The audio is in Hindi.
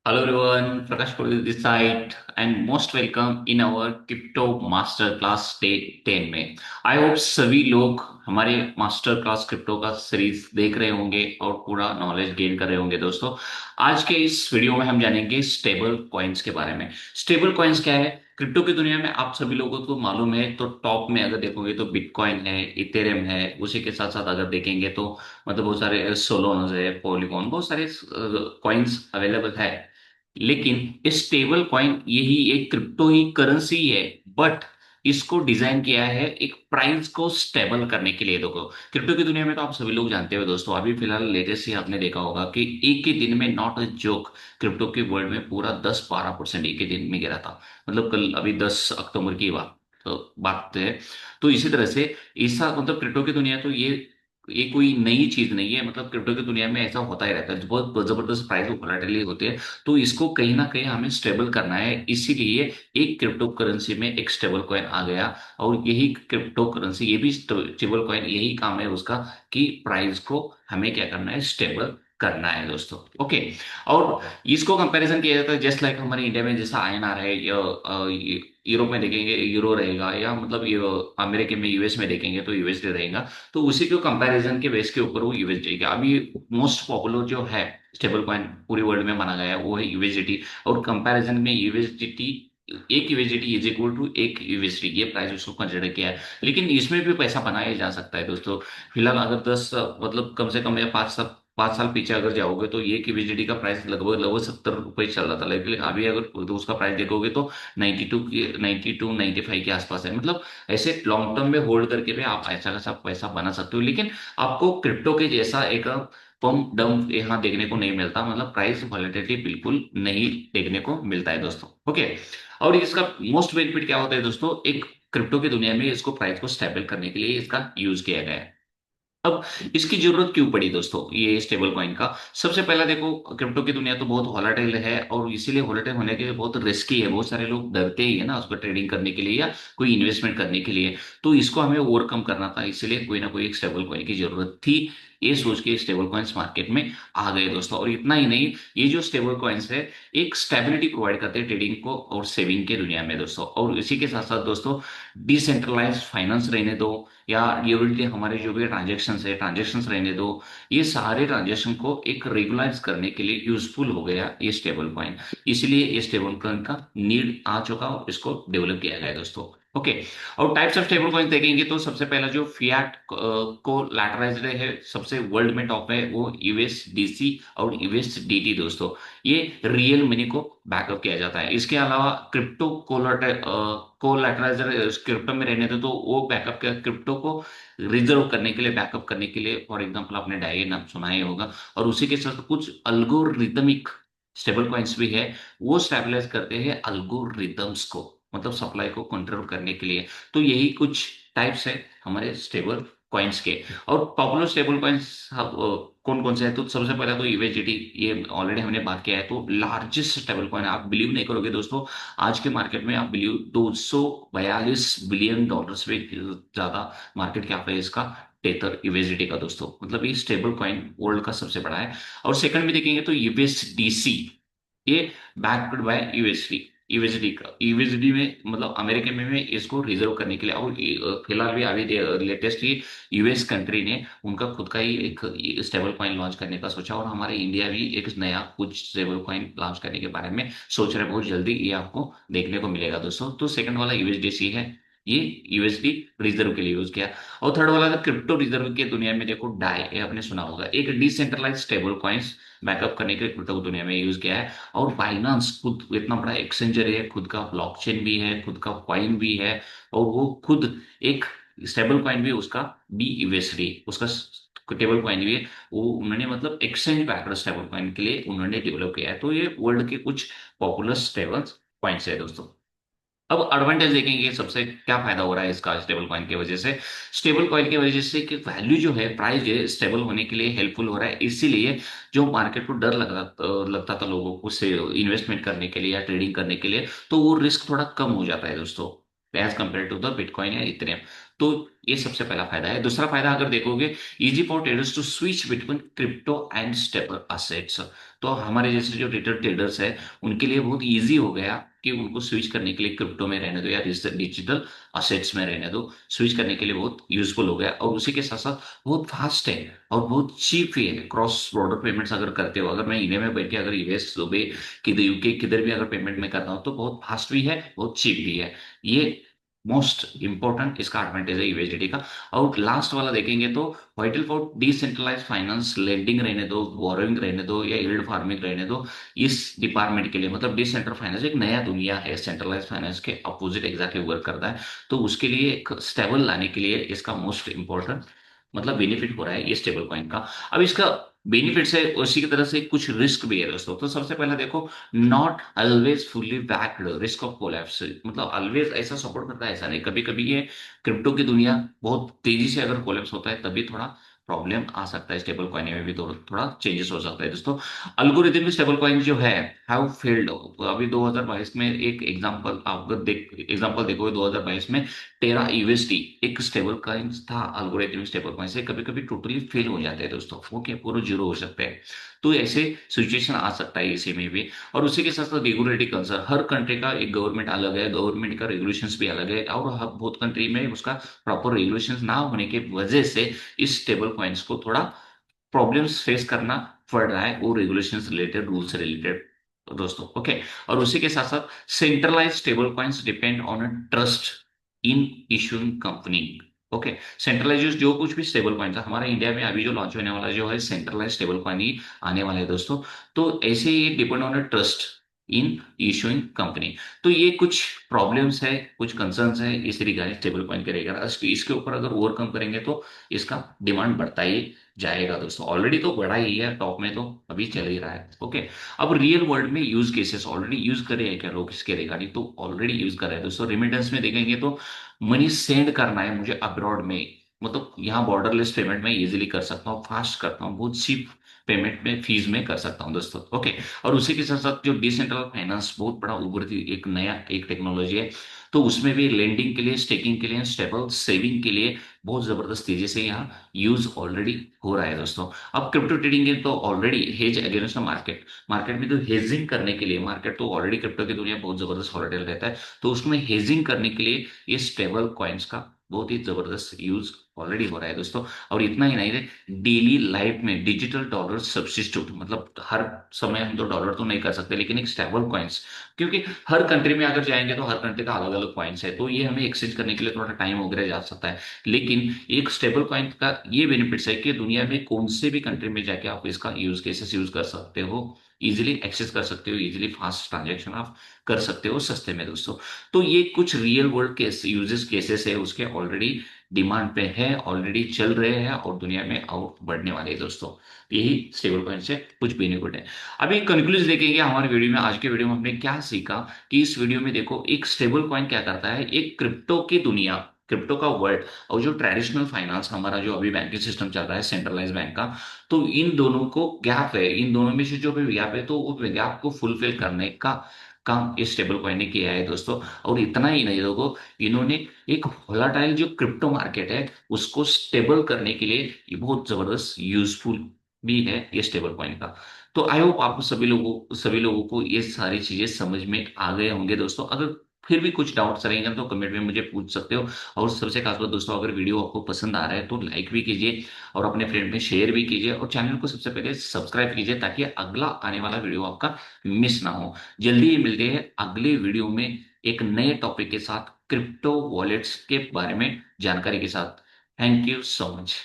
Hello everyone, Prakash Puri this side and most welcome in our crypto master class day 10 में। आई होप सभी लोग हमारे मास्टर क्लास क्रिप्टो का सीरीज देख रहे होंगे और पूरा नॉलेज गेन कर रहे होंगे दोस्तों। आज के इस वीडियो में हम जानेंगे स्टेबल कॉइन्स के बारे में। स्टेबल कॉइन्स क्या है? क्रिप्टो की दुनिया में आप सभी लोगों को मालूम है, तो टॉप में अगर देखोगे तो बिटकॉइन है, इथेरियम है। उसी के साथ साथ अगर देखेंगे तो मतलब बहुत सारे सोलोनस है, पॉलीगॉन, बहुत सारे कॉइन्स अवेलेबल है। लेकिन स्टेबल कॉइन यही एक क्रिप्टो ही करेंसी है, बट इसको डिजाइन किया है एक प्राइस को स्टेबल करने के लिए। देखो, क्रिप्टो की दुनिया में तो आप सभी लोग जानते हो दोस्तों, अभी फिलहाल लेटेस्ट ही आपने देखा होगा कि एक ही दिन में, नॉट अ जोक, क्रिप्टो के वर्ल्ड में पूरा 10-12% एक ही दिन में गिरा था। मतलब कल अभी 10 अक्टूबर की बात है। तो इसी तरह से ऐसा मतलब क्रिप्टो की दुनिया तो ये कोई नई चीज नहीं है। मतलब क्रिप्टो की दुनिया में ऐसा होता ही रहता है, बहुत जबरदस्त प्राइस वोलेटिलिटी होती है। तो इसको कहीं ना कहीं हमें स्टेबल करना है, इसीलिए एक क्रिप्टो करेंसी में एक स्टेबल कॉइन आ गया। और यही क्रिप्टो करेंसी, ये भी स्टेबल कॉइन, यही काम है उसका कि प्राइस को हमें क्या करना है, स्टेबल करना है दोस्तों। ओके। और इसको कंपैरिजन किया जाता है जस्ट लाइक हमारे इंडिया में जैसा आईएनआर है, या यूरोप में देखेंगे यूरो रहेगा, या मतलब अमेरिका में यूएस में देखेंगे तो यूएसडी रहेगा। तो उसी को कंपैरिजन के बेस के ऊपर वो यूएसडी का अभी मोस्ट पॉपुलर जो है स्टेबल कॉइन पूरी वर्ल्ड में माना गया है, वो है यूएसडीटी। और कंपैरिजन में यूएसडीटी, एक यूएसडीटी इज इक्वल टू एक यूएसडी, ये प्राइस उसको कंसिडर किया है। लेकिन इसमें भी पैसा बनाया जा सकता है दोस्तों। फिलहाल अगर 10 मतलब कम से कम या 5 साल पीछे अगर जाओगे तो ये की वीजीडी का प्राइस लगभग लगभग 70 रुपये चल रहा था। लेकिन अभी अगर तो उसका प्राइस देखोगे तो 92 95 के आसपास है। मतलब ऐसे लॉन्ग टर्म में होल्ड करके भी आप ऐसा खासा पैसा बना सकते हो। लेकिन आपको क्रिप्टो के जैसा एक पंप डंप यहाँ देखने को नहीं मिलता, मतलब प्राइस वॉलेटिलिटी बिल्कुल नहीं देखने को मिलता है दोस्तों। ओके। और इसका मोस्ट बेनिफिट क्या होता है दोस्तों? एक क्रिप्टो की दुनिया में इसको प्राइस को स्टेबल करने के लिए इसका यूज किया गया है। अब इसकी जरूरत क्यों पड़ी दोस्तों ये स्टेबल कॉइन का? सबसे पहला देखो, क्रिप्टो की दुनिया तो बहुत वॉलेटाइल है, और इसीलिए वॉलेटाइल होने के लिए बहुत रिस्की है। बहुत सारे लोग डरते ही है ना उसको ट्रेडिंग करने के लिए या कोई इन्वेस्टमेंट करने के लिए। तो इसको हमें ओवरकम करना था, इसलिए कोई ना कोई एक स्टेबल कॉइन की जरूरत थी। ये सोच के स्टेबल कॉइन्स मार्केट में आ गए दोस्तों। और इतना ही नहीं, ये जो स्टेबल कॉइन्स है एक स्टेबिलिटी प्रोवाइड करते हैं ट्रेडिंग को और सेविंग के दुनिया में दोस्तों। और इसी के साथ साथ दोस्तों, डिसेंट्रलाइज फाइनेंस रहने दो, या ड्यूरिटी हमारे जो भी ट्रांजेक्शन रहने दो, ये सारे ट्रांजेक्शन को एक रेगुलाइज करने के लिए यूजफुल हो गया ये स्टेबल कॉइन। इसलिए ये स्टेबल कॉइन का नीड आ चुका और इसको डेवलप किया गया है दोस्तों। ओके। और टाइप्स ऑफ स्टेबल कॉइन देखेंगे तो सबसे पहला जो फियाट को लैटराइज्ड है, सबसे वर्ल्ड में टॉप है, वो यूएसडीसी और यूएसडीटी दोस्तों। ये रियल मनी को बैकअप किया जाता है। इसके अलावा क्रिप्टो कोलैटराइजर क्रिप्टो में रहने थे, तो वो बैकअप क्या, क्रिप्टो को रिजर्व करने के लिए, बैकअप करने के लिए, फॉर एग्जांपल आपने डाई नाम सुना ही होगा। और उसी के साथ कुछ अल्गोरिदमिक स्टेबल कॉइन्स भी है, वो स्टेबलाइज करते हैं अल्गोरिदम्स को, मतलब सप्लाई को कंट्रोल करने के लिए। तो यही कुछ टाइप्स है हमारे स्टेबल कॉइन्स के। और पॉपुलर स्टेबल कॉइन्स कौन कौन से हैं? तो सबसे पहला तो यूएसडीटी, ये ऑलरेडी हमने बात किया है। तो लार्जेस्ट स्टेबल कॉइन, आप बिलीव नहीं करोगे दोस्तों, आज के मार्केट में आप बिलीव, $242 बिलियन से ज्यादा मार्केट कैप है इसका, टेथर यूएसडीटी का दोस्तों। मतलब ये स्टेबल कॉइन वर्ल्ड का सबसे बड़ा है। और सेकंड में देखेंगे तो यूएसडीसी, ये बैक्ड बाय यूएसडी, यूएसडी का, यूएसडी में मतलब अमेरिका में इसको रिजर्व करने के लिए। और फिलहाल भी अभी लेटेस्ट ही यूएस कंट्री ने उनका खुद का ही एक स्टेबल कॉइन लॉन्च करने का सोचा, और हमारे इंडिया भी एक नया कुछ स्टेबल कॉइन लॉन्च करने के बारे में सोच रहे हैं। बहुत जल्दी ये आपको देखने को मिलेगा दोस्तों। तो सेकंड वाला यूएसडीसी है, ये यूएसडी रिजर्व के लिए यूज किया। और थर्ड वाला था क्रिप्टो रिजर्व की दुनिया में, देखो डाई, ये आपने सुना होगा, एक डिसेंट्रलाइज स्टेबल कॉइन्स बैकअप करने के लिए क्रिप्टो दुनिया में यूज किया है। और बाइनांस खुद इतना बड़ा एक्सचेंजर है, खुद का ब्लॉकचेन भी है, खुद का कॉइन भी है, और वो खुद एक स्टेबल कॉइन भी उसका बी यूएसडी, उसका टेबल कॉइन भी है। वो उन्होंने मतलब एक्सचेंज बैक्ड स्टेबल कॉइन के लिए उन्होंने डेवलप किया है। तो ये वर्ल्ड के कुछ पॉपुलर स्टेबल कॉइन्स है दोस्तों। अब एडवांटेज देखेंगे सबसे क्या फायदा हो रहा है इसका स्टेबल कॉइन की वजह से। स्टेबल कॉइन की वजह से कि वैल्यू जो है, प्राइस जो है, स्टेबल होने के लिए हेल्पफुल हो रहा है। इसीलिए जो मार्केट को डर लगता था लोगों को से इन्वेस्टमेंट करने के लिए या ट्रेडिंग करने के लिए, तो वो रिस्क थोड़ा कम हो जाता है दोस्तों, as compare to the bitcoin या इथेरियम। तो ये सबसे पहला फायदा है। दूसरा फायदा अगर देखोगे, easy for traders to switch between crypto and stable assets. तो हमारे जैसे जो रिटेल ट्रेडर्स है उनके लिए बहुत इजी हो गया कि उनको स्विच करने के लिए क्रिप्टो में रहने दो या डिजिटल असेट्स में रहने दो, स्विच करने के लिए बहुत यूजफुल हो गया। और उसी के साथ साथ बहुत फास्ट है और बहुत चीप भी है। क्रॉस बॉर्डर पेमेंट्स अगर करते हो, अगर मैं इंडिया में बैठ के अगर यूएस दुबई किधर यूके किधर भी अगर पेमेंट में कर रहा हूँ तो बहुत फास्ट भी है, बहुत चीप भी है। ये मोस्ट इंपॉर्टेंट इसका एडवांटेज है यूएसडीटी का। और लास्ट वाला देखेंगे तो vital for decentralise finance, lending रहने दो, बोरोइंग रहने दो या यील्ड फार्मिंग रहने दो, इस डिपार्टमेंट के लिए मतलब डिसेंट्रल फाइनेंस एक नया दुनिया है, सेंट्रलाइज फाइनेंस के अपोजिट एग्जैक्टली वर्क करता है। तो उसके लिए एक स्टेबल लाने के लिए इसका मोस्ट इंपॉर्टेंट मतलब बेनिफिट हो रहा है ये स्टेबल कॉइन का। अब इसका बेनिफिट्स है, उसी की तरह से कुछ रिस्क भी है दोस्तों। तो सबसे पहला देखो, not always fully backed, risk of collapse, मतलब ऑलवेज ऐसा सपोर्ट करता है ऐसा नहीं, कभी कभी ये क्रिप्टो की दुनिया बहुत तेजी से अगर कोलैप्स होता है तभी थोड़ा प्रॉब्लम आ सकता है, स्टेबल कॉइन में भी तो थोड़ा चेंजेस हो सकता है दोस्तों। अल्गोरिथम स्टेबल कॉइन जो है हैव फेल्ड। अभी 2022 में एक एग्जांपल आप एग्जांपल देखोगे, 2022 में टेरा यूएसडी एक स्टेबल कॉइन था, अल्गोरिथम स्टेबल कॉइन से कभी कभी टोटली फेल हो जाते हैं दोस्तों, वो क्या पूरा जीरो हो सकते हैं। तो ऐसे सिचुएशन आ सकता है इसी में भी। और उसी के साथ साथ रेगुलेटरी कंसर्न, हर कंट्री का एक गवर्नमेंट अलग है, गवर्नमेंट का रेगुलेशंस भी अलग है, और बहुत कंट्री में उसका प्रॉपर रेगुलेशंस ना होने की वजह से इस स्टेबल कॉइन्स को थोड़ा प्रॉब्लम्स फेस करना पड़ रहा है, वो रेगुलेशंस रिलेटेड, रूल से रिलेटेड दोस्तों। ओके। और उसी के साथ साथ centralise stable coins depend on a trust in issuing company. Okay. Centralise जो कुछ भी स्टेबल कॉइन था हमारे इंडिया में अभी जो लॉन्च होने वाला जो है सेंट्रलाइज स्टेबल कॉइन ही आने वाला है दोस्तों। तो ऐसे ही depend on a trust in issuing company. तो ये कुछ प्रॉब्लम्स है, कुछ कंसर्न्स है इस रिगार्डिंग स्टेबल कॉइन के रहेगा। इसके ऊपर अगर ओवरकम करेंगे तो इसका डिमांड बढ़ता ही जाएगा दोस्तों। ऑलरेडी तो बड़ा ही है, टॉप में तो अभी चल ही रहा है। ओके। अब रियल वर्ल्ड में यूज केसेस ऑलरेडी यूज करे हैं क्या लोग इसके रिगार्डिंग, तो ऑलरेडी यूज कर रहे हैं दोस्तों। रेमिटेंस में देखेंगे तो मनी सेंड करना है मुझे अब्रॉड में, मतलब यहाँ बॉर्डरलेस पेमेंट में इजीली कर सकता हूँ, फास्ट करता हूँ, बहुत चीप पेमेंट में फीस में कर सकता हूँ दोस्तों। ओके। और उसी के साथ साथ जो डिसेंट्रल फाइनेंस बहुत बड़ा उभरती एक नया एक टेक्नोलॉजी है, तो उसमें भी लेंडिंग के लिए, स्टेकिंग के लिए, स्टेबल सेविंग के लिए बहुत जबरदस्त तेजी से यहाँ यूज ऑलरेडी हो रहा है दोस्तों। अब क्रिप्टो ट्रेडिंग के तो already hedge against market, market में तो हेजिंग करने के लिए, मार्केट तो ऑलरेडी क्रिप्टो की दुनिया बहुत जबरदस्त वॉलेटाइल रहता है, तो उसमें हेजिंग करने के लिए ये स्टेबल कॉइन्स का बहुत ही जबरदस्त यूज ऑलरेडी हो रहा है दोस्तों। और इतना ही नहीं है, डेली लाइफ में डिजिटल डॉलर सब्सिट्यूट, मतलब हर समय हम तो डॉलर तो नहीं कर सकते लेकिन एक स्टेबल कॉइन्स, क्योंकि हर कंट्री में अगर जाएंगे तो हर कंट्री का अलग अलग कॉइन्स है, तो ये हमें एक्सचेंज करने के लिए थोड़ा टाइम वगैरह जा सकता है। लेकिन एक स्टेबल कॉइन का ये बेनिफिट्स है कि दुनिया में कौन से भी कंट्री में जाके आप इसका यूज केसेस यूज कर सकते हो, इजीली एक्सेस कर सकते हो, इजीली फास्ट ट्रांजेक्शन आप कर सकते हो सस्ते में दोस्तों। तो ये कुछ real world case uses cases है, उसके ऑलरेडी डिमांड पे है, ऑलरेडी चल रहे हैं और दुनिया में और बढ़ने वाले हैं दोस्तों। यही स्टेबल कॉइन से कुछ बेनिफिट है। अभी कंक्लूज देखेंगे हमारे वीडियो में, आज के वीडियो में हमने क्या सीखा कि इस वीडियो में देखो एक स्टेबल कॉइन क्या करता है, एक क्रिप्टो की दुनिया, क्रिप्टो का वर्ल्ड और जो ट्रेडिशनल फाइनेंस हमारा जो अभी बैंकिंग सिस्टम चल रहा है सेंट्रलाइज बैंक का, तो इन दोनों को गैप है, इन दोनों में से जो भी गैप है तो उस गैप को फुलफिल करने का काम इस स्टेबल कॉइन ने किया है दोस्तों। और इतना ही नहीं दोस्तों, इन्होंने एक वोलाटाइल जो क्रिप्टो मार्केट है उसको स्टेबल करने के लिए ये बहुत जबरदस्त यूजफुल भी है ये स्टेबल कॉइन का। तो आई होप आप सभी लोगों को ये सारी चीजें समझ में आ गए होंगे दोस्तों। अगर फिर भी कुछ डाउट्स रहेंगे तो कमेंट में मुझे पूछ सकते हो। और सबसे खास बात दोस्तों, अगर वीडियो आपको पसंद आ रहा है तो लाइक भी कीजिए और अपने फ्रेंड में शेयर भी कीजिए और चैनल को सबसे पहले सब्सक्राइब कीजिए ताकि अगला आने वाला वीडियो आपका मिस ना हो। जल्दी ही मिलते हैं अगले वीडियो में एक नए टॉपिक के साथ, क्रिप्टो वॉलेट्स के बारे में जानकारी के साथ। Thank you so much.